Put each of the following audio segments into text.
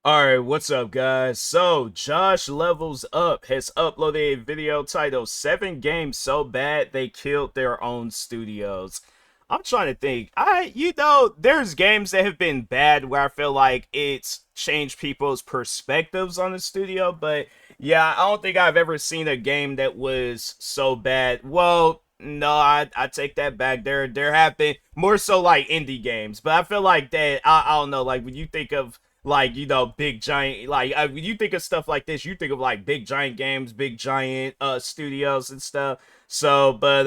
Alright, what's up guys? So, Josh Levels Up has uploaded a video titled 7 games so bad they killed their own studios. I'm trying to think. There's games that have been bad where I feel like it's changed people's perspectives on the studio, but yeah, I don't think I've ever seen a game that was so bad. Well, no, I take that back. There have been more so like indie games, but I feel like that I don't know, like when you think of like big giant when you think of stuff like this, you think of like big giant games, big giant studios and stuff. So but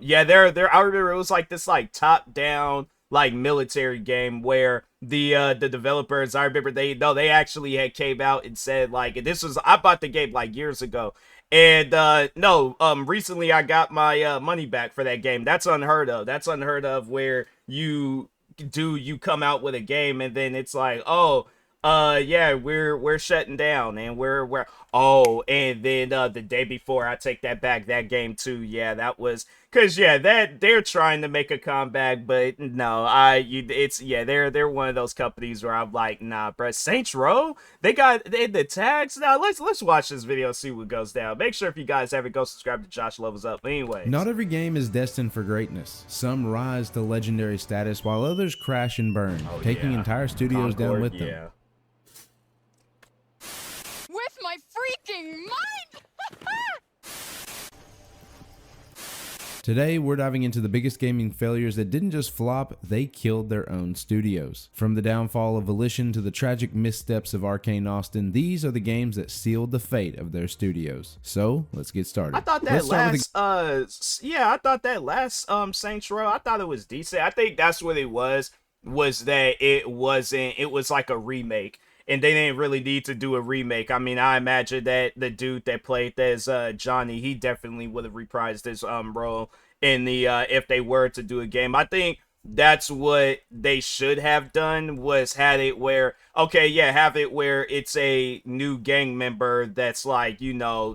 yeah, there I remember it was like this like top down like military game where the developers, I remember they actually had came out and said like, this was, I bought the game like years ago, and no, recently I got my money back for that game. That's unheard of. That's unheard of where you come out with a game and then it's like, oh, yeah, we're shutting down, and we're oh, and then the day before, I take that back, that game too, yeah, that was because yeah, that they're trying to make a comeback, but no, it's yeah, they're one of those companies where I'm like, nah, bruh. Saints Row, they the tags. Now let's watch this video, see what goes down. Make sure if you guys haven't, go subscribe to Josh Levels Up. Anyways, not every game is destined for greatness. Some rise to legendary status while others crash and burn, taking entire studios down with them. With my freaking mind! Today, we're diving into the biggest gaming failures that didn't just flop, they killed their own studios. From the downfall of Volition to the tragic missteps of Arcane Austin, these are the games that sealed the fate of their studios. So, let's get started. I thought that last Saints Row, I thought it was decent. I think that's what it was that it was like a remake. And they didn't really need to do a remake. I mean, I imagine that the dude that played as Johnny, he definitely would have reprised his role in the if they were to do a game. I think that's what they should have done, was had it where, okay, yeah, have it where it's a new gang member that's like,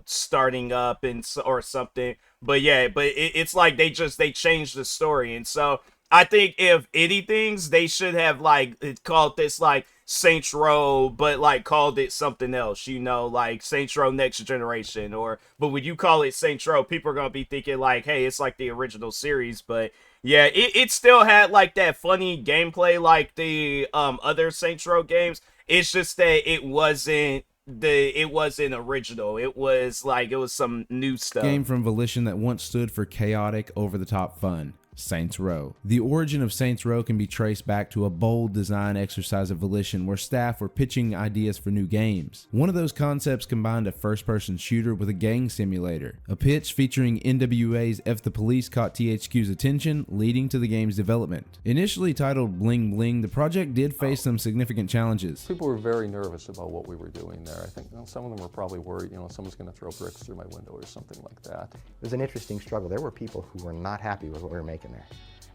starting up and or something. But yeah, but it's like they changed the story. And so I think if anything, they should have like called this like Saints Row, but like called it something else, like Saints Row Next Generation, but when you call it Saints Row, people are gonna be thinking like, hey, it's like the original series. But yeah, it still had like that funny gameplay like the other Saints Row games. It's just that it wasn't original. It was some new stuff. Game from Volition that once stood for chaotic, over-the-top fun. Saints Row. The origin of Saints Row can be traced back to a bold design exercise of Volition where staff were pitching ideas for new games. One of those concepts combined a first-person shooter with a gang simulator. A pitch featuring NWA's F the Police caught THQ's attention, leading to the game's development. Initially titled Bling Bling, the project did face some significant challenges. People were very nervous about what we were doing there. I think some of them were probably worried, someone's going to throw bricks through my window or something like that. It was an interesting struggle. There were people who were not happy with what we were making there.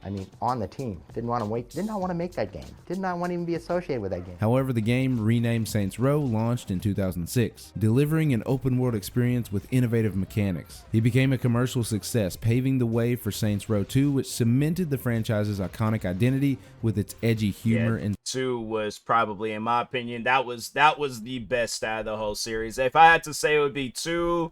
I mean, on the team, did not want to make that game, did not want to even be associated with that game. However, the game, renamed Saints Row, launched in 2006, delivering an open-world experience with innovative mechanics. It became a commercial success, paving the way for Saints Row 2, which cemented the franchise's iconic identity with its edgy humor. And 2 was probably, in my opinion, that was the best out of the whole series. If I had to say, it would be 2.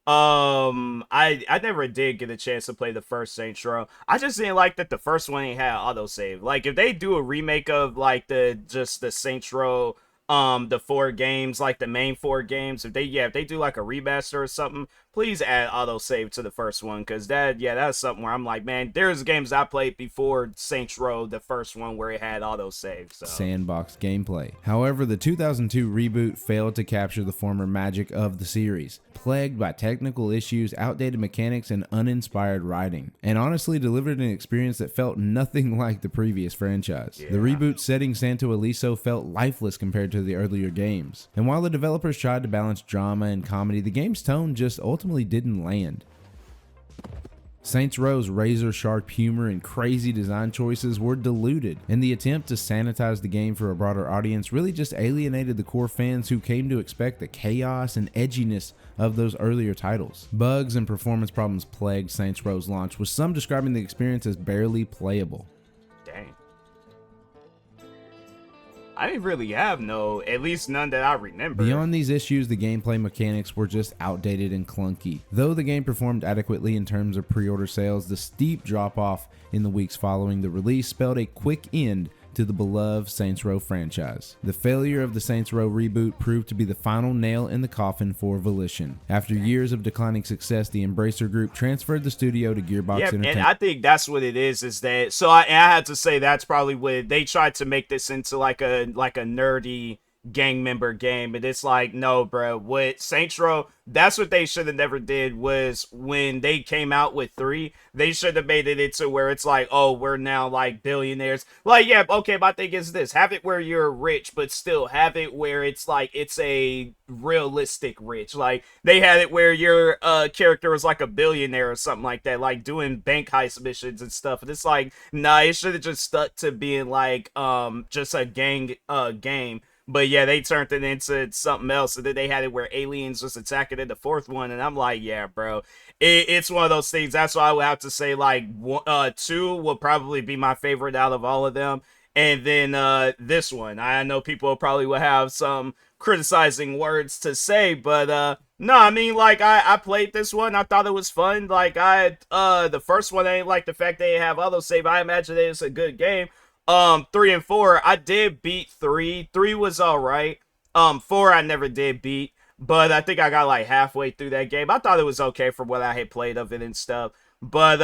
I never did get a chance to play the first Saints Row. I just didn't like that the first one ain't had autosave. Like, if they do a remake of like the Saints Row, the 4 games, like the main 4 games, if they do like a remaster or something, please add autosave to the first one, because that's something where I'm like, man, there's games I played before Saints Row, the first one, where it had autosave. So sandbox gameplay. However, the 2002 reboot failed to capture the former magic of the series, plagued by technical issues, outdated mechanics, and uninspired writing, and honestly delivered an experience that felt nothing like the previous franchise. The reboot setting Santo Ileso felt lifeless compared to the earlier games, and while the developers tried to balance drama and comedy, the game's tone just ultimately didn't land. Saints Row's razor-sharp humor and crazy design choices were diluted, and the attempt to sanitize the game for a broader audience really just alienated the core fans who came to expect the chaos and edginess of those earlier titles. Bugs and performance problems plagued Saints Row's launch, with some describing the experience as barely playable. Dang. I didn't really have no, at least none that I remember. Beyond these issues, the gameplay mechanics were just outdated and clunky. Though the game performed adequately in terms of pre-order sales, the steep drop-off in the weeks following the release spelled a quick end to the beloved Saints Row franchise. The failure of the Saints Row reboot proved to be the final nail in the coffin for Volition. After years of declining success, the Embracer Group transferred the studio to Gearbox Entertainment. And I think that's what it is that, so I had to say that's probably what, they tried to make this into like a nerdy gang member game, and it's like, no, bro, what Saints Row, that's what they should have never did, was when they came out with 3, they should have made it into where it's like, oh, we're now like billionaires. Like, yeah, okay, my thing is this, have it where you're rich, but still have it where it's like, it's a realistic rich. Like, they had it where your character was like a billionaire or something like that, like doing bank heist missions and stuff, and it's like, nah, it should have just stuck to being like just a gang game. But yeah, they turned it into something else, and then they had it where aliens was attacking in the 4th one, and I'm like, yeah, bro, it's one of those things. That's why I would have to say like 2 will probably be my favorite out of all of them, and then this one. I know people probably will have some criticizing words to say, but no, I mean, like, I played this one, I thought it was fun. Like, the first one, I ain't like the fact they have autosave. I imagine it's a good game. 3 and 4, I did beat 3. 3 was alright. 4 I never did beat, but I think I got like halfway through that game. I thought it was okay for what I had played of it and stuff. But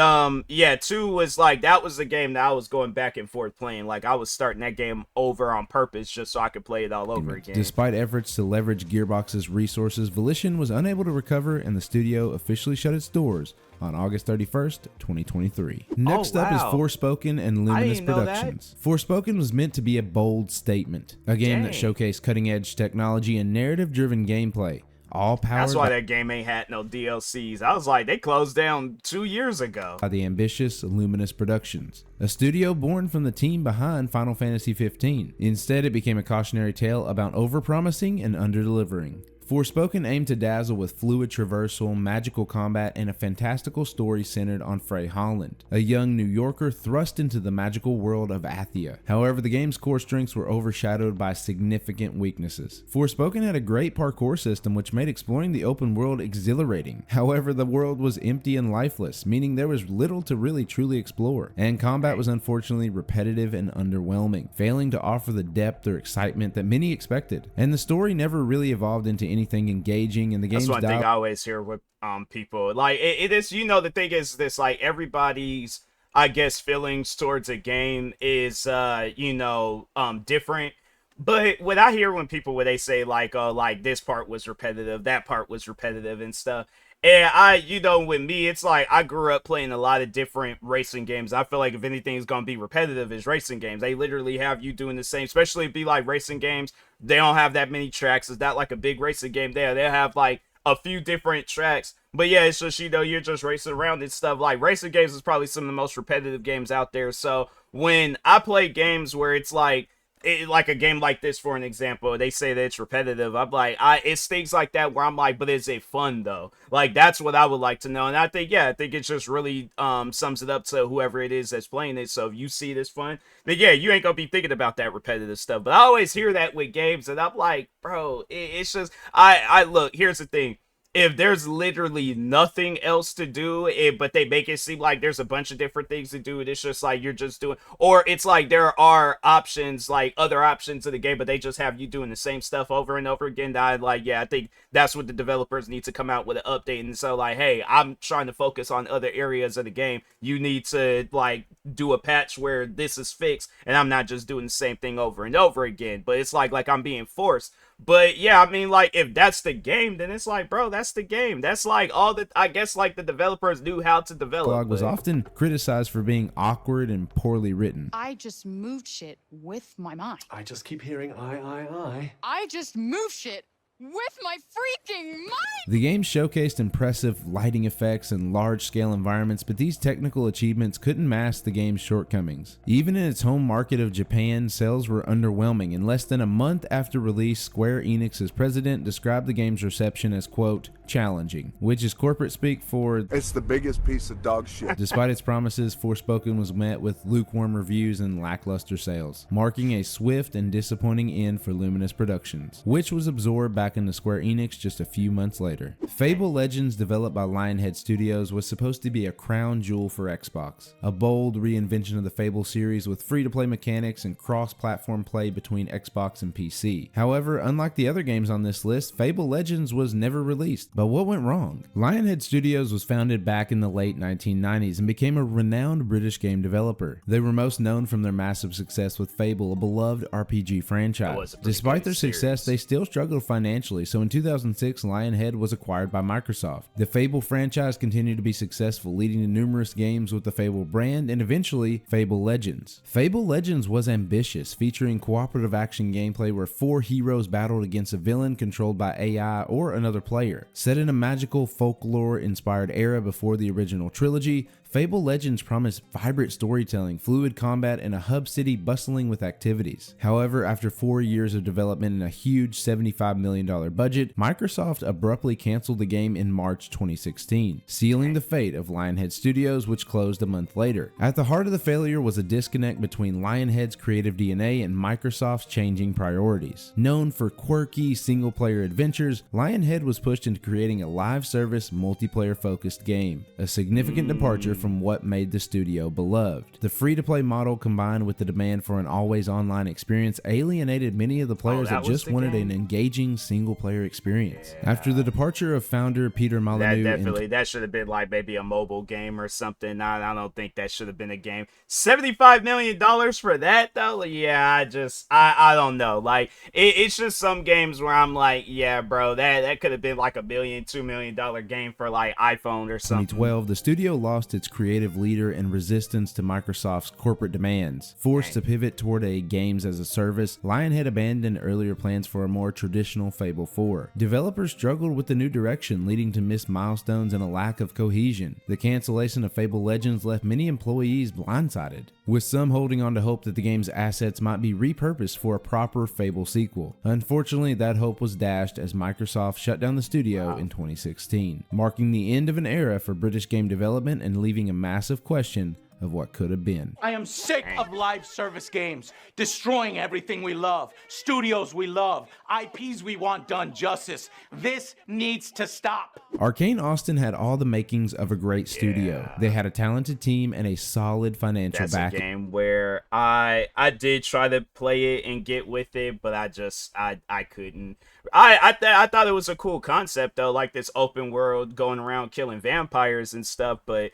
yeah, 2 was like, that was the game that I was going back and forth playing. Like, I was starting that game over on purpose just so I could play it all over again. Despite efforts to leverage Gearbox's resources, Volition was unable to recover, and the studio officially shut its doors on August 31st, 2023. Next up is Forspoken and Luminous Productions. Forspoken was meant to be a bold statement, a game that showcased cutting-edge technology and narrative-driven gameplay. All powered That's why that game ain't had no DLCs. I was like, they closed down 2 years ago. By the ambitious Luminous Productions, a studio born from the team behind Final Fantasy XV. Instead, it became a cautionary tale about overpromising and underdelivering. Forspoken aimed to dazzle with fluid traversal, magical combat, and a fantastical story centered on Frey Holland, a young New Yorker thrust into the magical world of Athia. However, the game's core strengths were overshadowed by significant weaknesses. Forspoken had a great parkour system which made exploring the open world exhilarating. However, the world was empty and lifeless, meaning there was little to really truly explore, and combat was unfortunately repetitive and underwhelming, failing to offer the depth or excitement that many expected. And the story never really evolved into anything engaging, and the game's that's one thing I always hear with people. Like, it is, you know, the thing is this, like, everybody's, I guess, feelings towards a game is you know, different. But what I hear when people, when they say like, oh, like this part was repetitive, that part was repetitive and stuff, and you know, with me, it's like I grew up playing a lot of different racing games. I feel like if anything is going to be repetitive, is racing games. They literally have you doing the same, especially if it be like racing games. They don't have that many tracks. It's not like a big racing game there. They'll have like a few different tracks. But yeah, it's just, you know, you're just racing around and stuff. Like, racing games is probably some of the most repetitive games out there. So when I play games where it's like a game like this, for an example, they say that it's repetitive, I'm like, it's things like that where I'm like, but is it fun though? Like, that's what I would like to know. And I think, yeah, I think it just really sums it up to whoever it is that's playing it. So if you see this fun, then yeah, you ain't gonna be thinking about that repetitive stuff. But I always hear that with games, and I'm like, bro, it's just, I look, here's the thing. If there's literally nothing else to do, but they make it seem like there's a bunch of different things to do, and it's just like you're just doing, or it's like there are options, like other options in the game, but they just have you doing the same stuff over and over again. I like, yeah, I think that's what the developers need to come out with an update, and so like, hey, I'm trying to focus on other areas of the game. You need to like do a patch where this is fixed, and I'm not just doing the same thing over and over again. But it's like I'm being forced. But yeah, I mean, like, if that's the game, then it's like, bro, that's the game. That's like all that, I guess, like the developers knew how to develop. Dialogue was often criticized for being awkward and poorly written. I just moved shit with my mind. I just keep hearing I. I just moved shit with my freaking mind! The game showcased impressive lighting effects and large-scale environments, but these technical achievements couldn't mask the game's shortcomings. Even in its home market of Japan, sales were underwhelming. In less than a month after release, Square Enix's president described the game's reception as, quote, challenging, which is corporate speak for It's the biggest piece of dog shit. despite its promises, Forspoken was met with lukewarm reviews and lackluster sales, marking a swift and disappointing end for Luminous Productions, which was absorbed back into Square Enix just a few months later. Fable Legends, developed by Lionhead Studios, was supposed to be a crown jewel for Xbox, a bold reinvention of the Fable series with free-to-play mechanics and cross-platform play between Xbox and PC. However, unlike the other games on this list, Fable Legends was never released. But what went wrong? Lionhead Studios was founded back in the late 1990s and became a renowned British game developer. They were most known from their massive success with Fable, a beloved RPG franchise. Despite their success, they still struggled financially, so in 2006, Lionhead was acquired by Microsoft. The Fable franchise continued to be successful, leading to numerous games with the Fable brand and eventually Fable Legends. Fable Legends was ambitious, featuring cooperative action gameplay where 4 heroes battled against a villain controlled by AI or another player. Set in a magical folklore-inspired era before the original trilogy, Fable Legends promised vibrant storytelling, fluid combat, and a hub city bustling with activities. However, after 4 years of development and a huge $75 million budget, Microsoft abruptly canceled the game in March 2016, sealing the fate of Lionhead Studios, which closed a month later. At the heart of the failure was a disconnect between Lionhead's creative DNA and Microsoft's changing priorities. Known for quirky, single-player adventures, Lionhead was pushed into creating a live-service, multiplayer-focused game, a significant departure from what made the studio beloved. The free-to-play model, combined with the demand for an always online experience, alienated many of the players that just wanted an engaging single-player experience. After the departure of founder Peter Molyneux, that should have been like maybe a mobile game or something. I don't think that should have been a game. $75 million for that though? Yeah, I don't know. Like it's just some games where I'm like, yeah, bro, that could have been like $1 million, $2 million game for like iPhone or something. 2012, the studio lost its creative leader and resistance to Microsoft's corporate demands. Forced to pivot toward a games as a service, Lionhead abandoned earlier plans for a more traditional Fable 4. Developers struggled with the new direction, leading to missed milestones and a lack of cohesion. The cancellation of Fable Legends left many employees blindsided, with some holding on to hope that the game's assets might be repurposed for a proper Fable sequel. Unfortunately, that hope was dashed as Microsoft shut down the studio in 2016, marking the end of an era for British game development and leaving a massive question of what could have been. I am sick of live service games, destroying everything we love, studios we love, IPs we want done justice. This needs to stop. Arcane Austin had all the makings of a great studio. They had a talented team and a solid financial backing. That's a game where I did try to play it and get with it, but I couldn't. I thought it was a cool concept though, like this open world going around killing vampires and stuff, but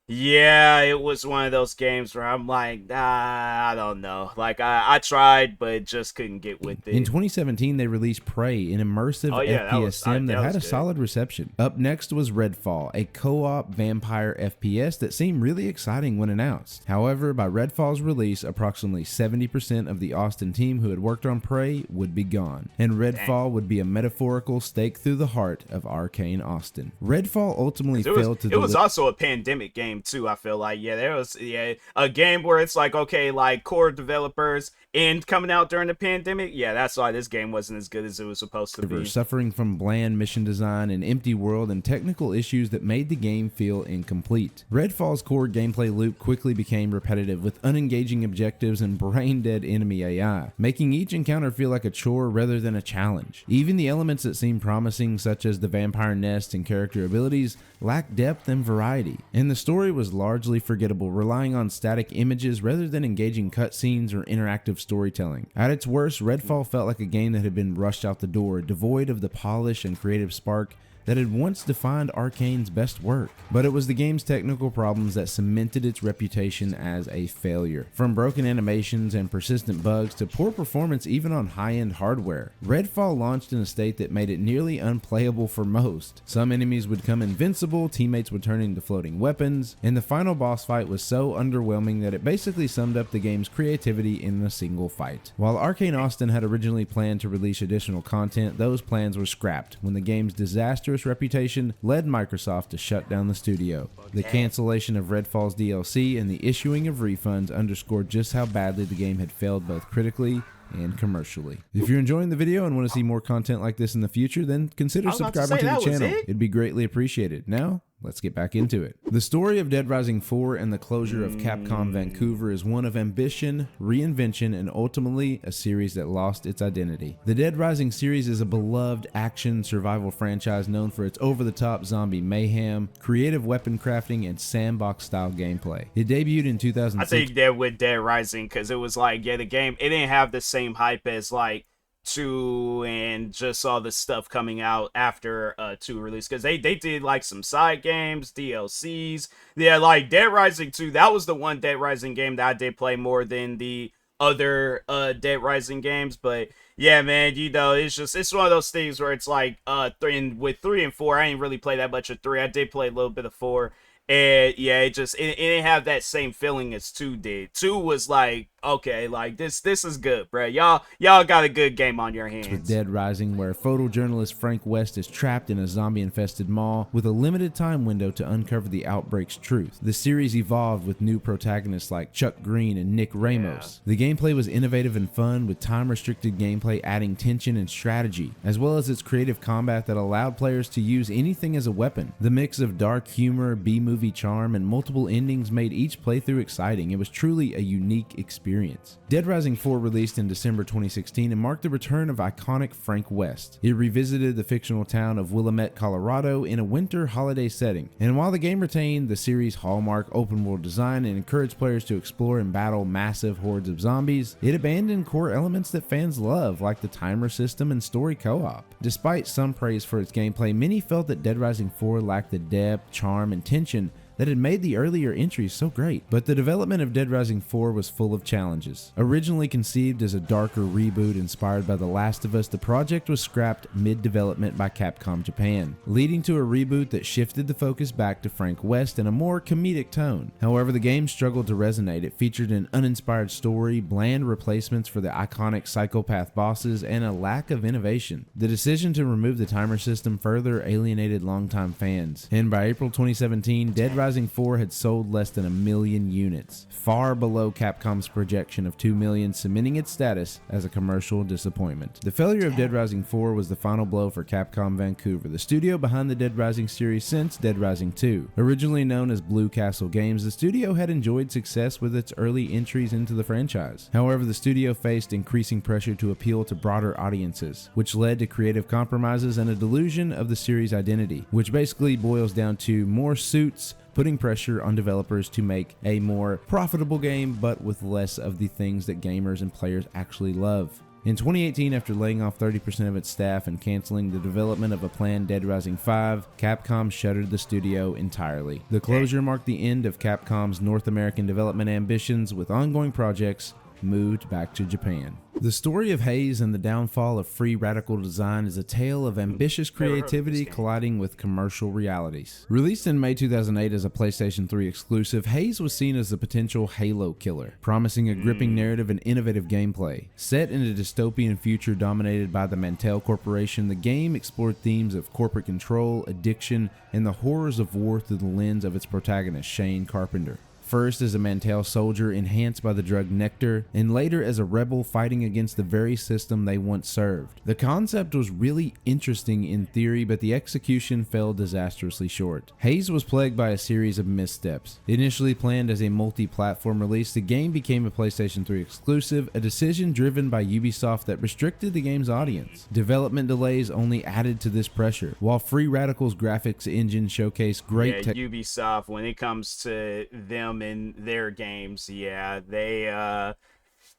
yeah, it was one of those games where I'm like, I don't know. Like, I tried, but just couldn't get with it. In 2017, they released Prey, an immersive FPS sim that had a solid reception. Up next was Redfall, a co-op vampire FPS that seemed really exciting when announced. However, by Redfall's release, approximately 70% of the Austin team who had worked on Prey would be gone, and Redfall would be a metaphorical stake through the heart of Arcane Austin. Redfall ultimately failed to deliver. It was also a pandemic game too. I feel like there was a game where it's like, okay, like core developers and coming out during the pandemic. Yeah, that's why this game wasn't as good as it was supposed to be. Suffering from bland mission design, an empty world, and technical issues that made the game feel incomplete. Redfall's core gameplay loop quickly became repetitive, with unengaging objectives and brain-dead enemy AI, making each encounter feel like a chore rather than a challenge. Even the elements that seemed promising, such as the vampire nest and character abilities, lacked depth and variety, and the story was largely forgettable, relying on static images rather than engaging cutscenes or interactive storytelling. At its worst, Redfall felt like a game that had been rushed out the door, devoid of the polish and creative spark that had once defined Arcane's best work. But it was the game's technical problems that cemented its reputation as a failure. From broken animations and persistent bugs to poor performance even on high-end hardware, Redfall launched in a state that made it nearly unplayable for most. Some enemies would come invincible, teammates would turn into floating weapons, and the final boss fight was so underwhelming that it basically summed up the game's creativity in a single fight. While Arcane Austin had originally planned to release additional content, those plans were scrapped when the game's disastrous reputation led Microsoft to shut down the studio. The cancellation of Redfall's DLC and the issuing of refunds underscored just how badly the game had failed both critically and commercially. If you're enjoying the video and want to see more content like this in the future, then consider subscribing to the channel. It'd be greatly appreciated. Now, let's get back into it. The story of Dead Rising 4 and the closure of Capcom Vancouver is one of ambition, reinvention, and ultimately a series that lost its identity. The Dead Rising series is a beloved action survival franchise known for its over-the-top zombie mayhem, creative weapon crafting, and sandbox-style gameplay. It debuted in 2006. I think that with Dead Rising, because it was like, yeah, the game, it didn't have the same hype as like 2 and just all the stuff coming out after 2 release, because they did like some side games, DLCs. Yeah, like Dead Rising 2, that was the one Dead Rising game that I did play more than the other Dead Rising games. But yeah, man, you know, it's one of those things where it's like with 3 and 4, I didn't really play that much of 3. I did play a little bit of 4. And yeah, it didn't have that same feeling as 2 did. 2 was like, okay, like this is good, bro. Y'all got a good game on your hands. With Dead Rising, where photojournalist Frank West is trapped in a zombie-infested mall with a limited time window to uncover the outbreak's truth. The series evolved with new protagonists like Chuck Green and Nick Ramos. The gameplay was innovative and fun, with time-restricted gameplay adding tension and strategy, as well as its creative combat that allowed players to use anything as a weapon. The mix of dark humor, B-movie charm, and multiple endings made each playthrough exciting. It was truly a unique experience. Dead Rising 4 released in December 2016 and marked the return of iconic Frank West. It revisited the fictional town of Willamette, Colorado in a winter holiday setting, and while the game retained the series' hallmark open-world design and encouraged players to explore and battle massive hordes of zombies, it abandoned core elements that fans love, like the timer system and story co-op. Despite some praise for its gameplay, many felt that Dead Rising 4 lacked the depth, charm, and tension that had made the earlier entries so great. But the development of Dead Rising 4 was full of challenges. Originally conceived as a darker reboot inspired by The Last of Us, the project was scrapped mid-development by Capcom Japan, leading to a reboot that shifted the focus back to Frank West and a more comedic tone. However, the game struggled to resonate. It featured an uninspired story, bland replacements for the iconic psychopath bosses, and a lack of innovation. The decision to remove the timer system further alienated longtime fans, and by April 2017, Dead Rising 4 had sold less than 1 million units, far below Capcom's projection of 2 million, cementing its status as a commercial disappointment. The failure of Dead Rising 4 was the final blow for Capcom Vancouver, the studio behind the Dead Rising series since Dead Rising 2. Originally known as Blue Castle Games, the studio had enjoyed success with its early entries into the franchise. However, the studio faced increasing pressure to appeal to broader audiences, which led to creative compromises and a delusion of the series' identity, which basically boils down to more suits, putting pressure on developers to make a more profitable game, but with less of the things that gamers and players actually love. In 2018, after laying off 30% of its staff and canceling the development of a planned Dead Rising 5, Capcom shuttered the studio entirely. The closure marked the end of Capcom's North American development ambitions, with ongoing projects moved back to Japan. The story of Haze and the downfall of free radical design is a tale of ambitious creativity colliding with commercial realities. Released in May 2008 as a PlayStation 3 exclusive, Haze was seen as the potential Halo killer, promising a gripping narrative and innovative gameplay. Set in a dystopian future dominated by the Mantel Corporation, the game explored themes of corporate control, addiction, and the horrors of war through the lens of its protagonist, Shane Carpenter. First as a Mantel soldier enhanced by the drug Nectar, and later as a rebel fighting against the very system they once served. The concept was really interesting in theory, but the execution fell disastrously short. Haze was plagued by a series of missteps. Initially planned as a multi-platform release, the game became a PlayStation 3 exclusive, a decision driven by Ubisoft that restricted the game's audience. Development delays only added to this pressure, while Free Radical's graphics engine showcased great Ubisoft, when it comes to them in their games, yeah,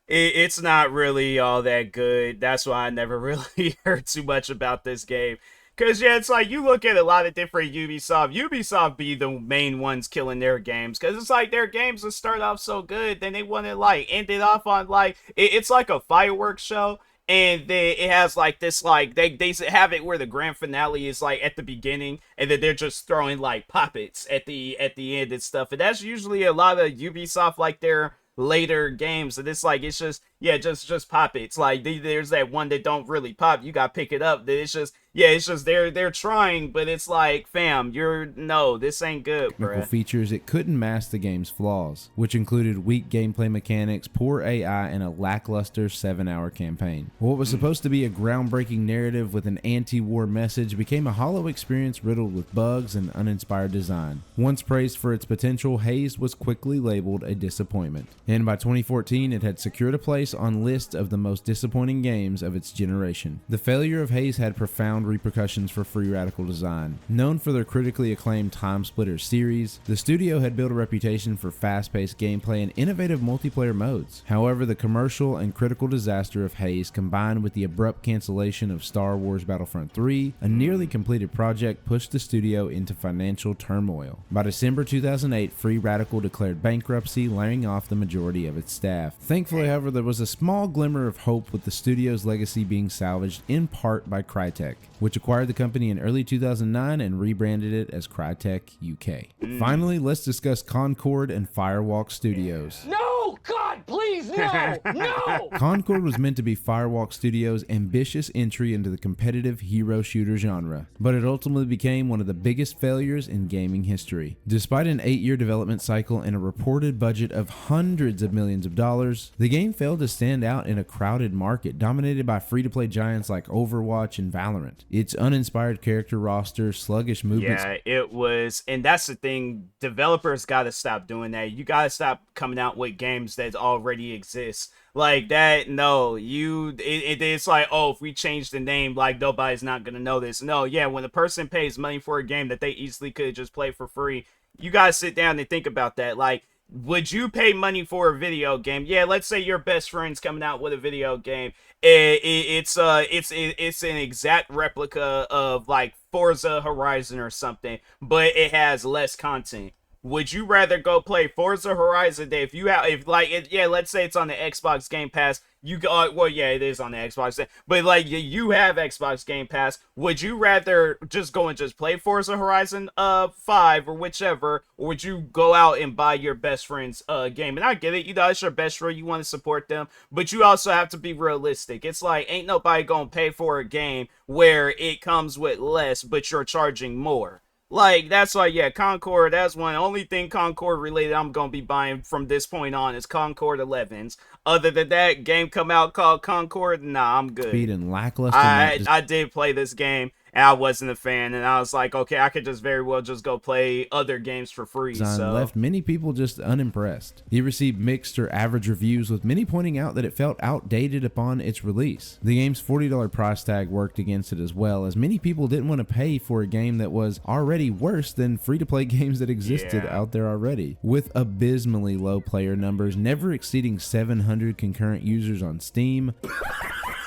it's not really all that good. That's why I never really heard too much about this game. Because, yeah, it's like, you look at a lot of different Ubisoft be the main ones killing their games. Because it's like, their games will start off so good, then they want to, like, end it off on, like, it's like a fireworks show. And it has like this, like they have it where the grand finale is like at the beginning, and then they're just throwing like puppets at the end and stuff. And that's usually a lot of Ubisoft, like their later games. And it's like, it's just, yeah, just puppets. Like there's that one that don't really pop. You gotta pick it up. It's just, yeah, it's just they're trying, but it's like, fam, no, this ain't good, Technical bruh. features, it couldn't mask the game's flaws, which included weak gameplay mechanics, poor AI, and a lackluster 7-hour campaign. What was supposed to be a groundbreaking narrative with an anti-war message became a hollow experience riddled with bugs and uninspired design. Once praised for its potential, Haze was quickly labeled a disappointment, and by 2014 it had secured a place on lists of the most disappointing games of its generation. The failure of Haze had profound repercussions for Free Radical Design. Known for their critically acclaimed Time Splitters series, the studio had built a reputation for fast-paced gameplay and innovative multiplayer modes. However, the commercial and critical disaster of Haze, combined with the abrupt cancellation of Star Wars Battlefront 3, a nearly completed project, pushed the studio into financial turmoil. By December 2008, Free Radical declared bankruptcy, laying off the majority of its staff. Thankfully, however, there was a small glimmer of hope, with the studio's legacy being salvaged in part by Crytek, which acquired the company in early 2009 and rebranded it as Crytek UK. Finally, let's discuss Concord and Firewalk Studios. No, God, please, no, no! Concord was meant to be Firewalk Studios' ambitious entry into the competitive hero shooter genre, but it ultimately became one of the biggest failures in gaming history. Despite an 8-year development cycle and a reported budget of hundreds of millions of dollars, the game failed to stand out in a crowded market dominated by free-to-play giants like Overwatch and Valorant. Its uninspired character roster, sluggish movements, Yeah, it was, and that's the thing. Developers got to stop doing that. You got to stop coming out with games that already exist like that. No, it's like, oh, if we change the name, like nobody's not gonna know this. No, yeah, when a person pays money for a game that they easily could just play for free, you guys sit down and think about that. Like, would you pay money for a video game? Yeah, let's say your best friend's coming out with a video game. It's an exact replica of like Forza Horizon or something, but it has less content. Would you rather go play Forza Horizon Day yeah, let's say it's on the Xbox Game Pass, you go, well, yeah, it is on the Xbox, but like you have Xbox Game Pass, would you rather just go and just play Forza Horizon 5 or whichever, or would you go out and buy your best friend's game? And I get it, it's your best friend, you want to support them, but you also have to be realistic. It's like, ain't nobody gonna pay for a game where it comes with less, but you're charging more. Like, that's why, yeah, Concord, that's one. Only thing Concord related I'm going to be buying from this point on is Concord 11s. Other than that, game come out called Concord, nah, I'm good. speed and lackluster. I did play this game, and I wasn't a fan, and I was like, okay, I could just very well just go play other games for free. So left many people just unimpressed. It received mixed or average reviews, with many pointing out that it felt outdated upon its release. The game's $40 price tag worked against it as well, as many people didn't want to pay for a game that was already worse than free-to-play games that existed out there already. With abysmally low player numbers, never exceeding 700 concurrent users on Steam,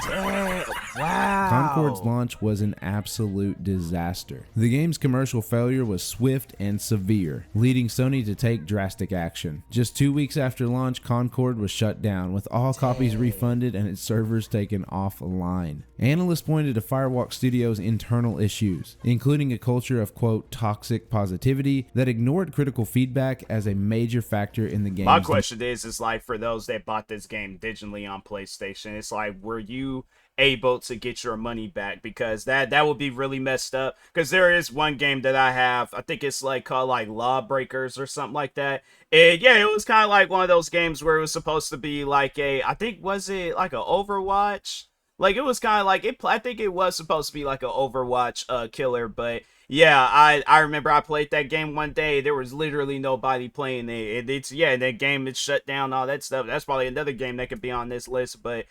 wow. Concord's launch was an absolute disaster. The game's commercial failure was swift and severe, leading Sony to take drastic action. Just 2 weeks after launch, Concord was shut down, with all copies refunded and its servers taken offline. Analysts pointed to Firewalk Studios' internal issues, including a culture of, quote, toxic positivity that ignored critical feedback as a major factor in the game's My question is like, for those that bought this game digitally on PlayStation, it's like, were you able to get your money back? Because that would be really messed up, because there is one game that I have, I think it's like called like Lawbreakers or something like that, and yeah, it was kind of like one of those games where it was supposed to be like I think, was it like a Overwatch? Like, it was kind of like I think it was supposed to be like an Overwatch killer, but yeah, I remember I played that game one day. There was literally nobody playing it. That game is shut down, all that stuff. That's probably another game that could be on this list, but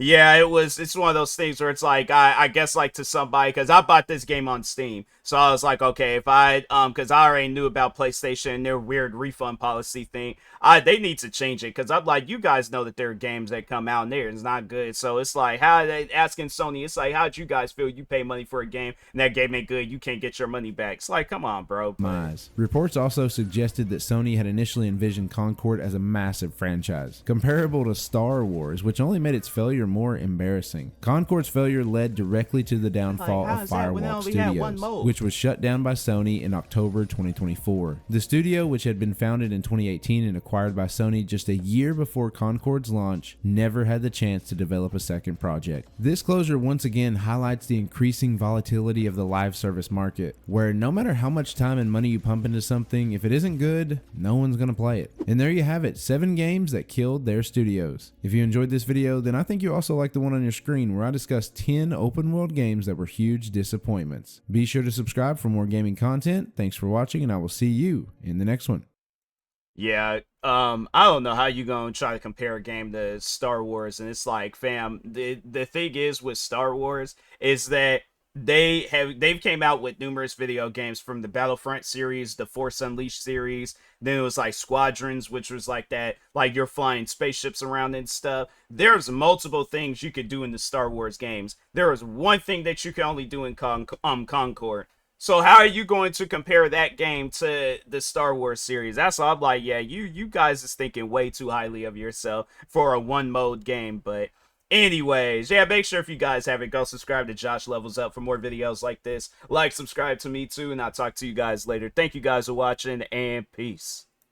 yeah, it's one of those things where it's like, I guess like to somebody, because I bought this game on Steam, so I was like, okay, if because I already knew about PlayStation and their weird refund policy thing, they need to change it, because I'm like, you guys know that there are games that come out and it's not good, so it's like, how are they asking Sony, it's like, how'd you guys feel? You pay money for a game and that game ain't good, you can't get your money back. It's like, come on, bro. Reports also suggested that Sony had initially envisioned Concord as a massive franchise, comparable to Star Wars, which only made its failure more embarrassing. Concord's failure led directly to the downfall how of is that when they Firewalk only had one Studios, mode? which was shut down by Sony in October 2024. The studio, which had been founded in 2018 and acquired by Sony just a year before Concord's launch, never had the chance to develop a second project. This closure once again highlights the increasing volatility of the live service market, where no matter how much time and money you pump into something, if it isn't good, no one's gonna play it. And there you have it, 7 games that killed their studios. If you enjoyed this video, then I think you also like the one on your screen where I discussed 10 open world games that were huge disappointments. Be sure to subscribe for more gaming content. Thanks for watching, and I will see you in the next one. Yeah, I don't know how you gonna try to compare a game to Star Wars, and it's like, fam, the thing is with Star Wars is that they've came out with numerous video games from the Battlefront series, the Force Unleashed series. Then it was like Squadrons, which was like that, like you're flying spaceships around and stuff. There's multiple things you could do in the Star Wars games. There is one thing that you can only do in Concord. So how are you going to compare that game to the Star Wars series? That's all I'm like, yeah, you guys is thinking way too highly of yourself for a one mode game. But anyways, yeah, make sure if you guys haven't, go subscribe to Josh Levels Up for more videos like this. Like, subscribe to me too, and I'll talk to you guys later. Thank you guys for watching, and peace.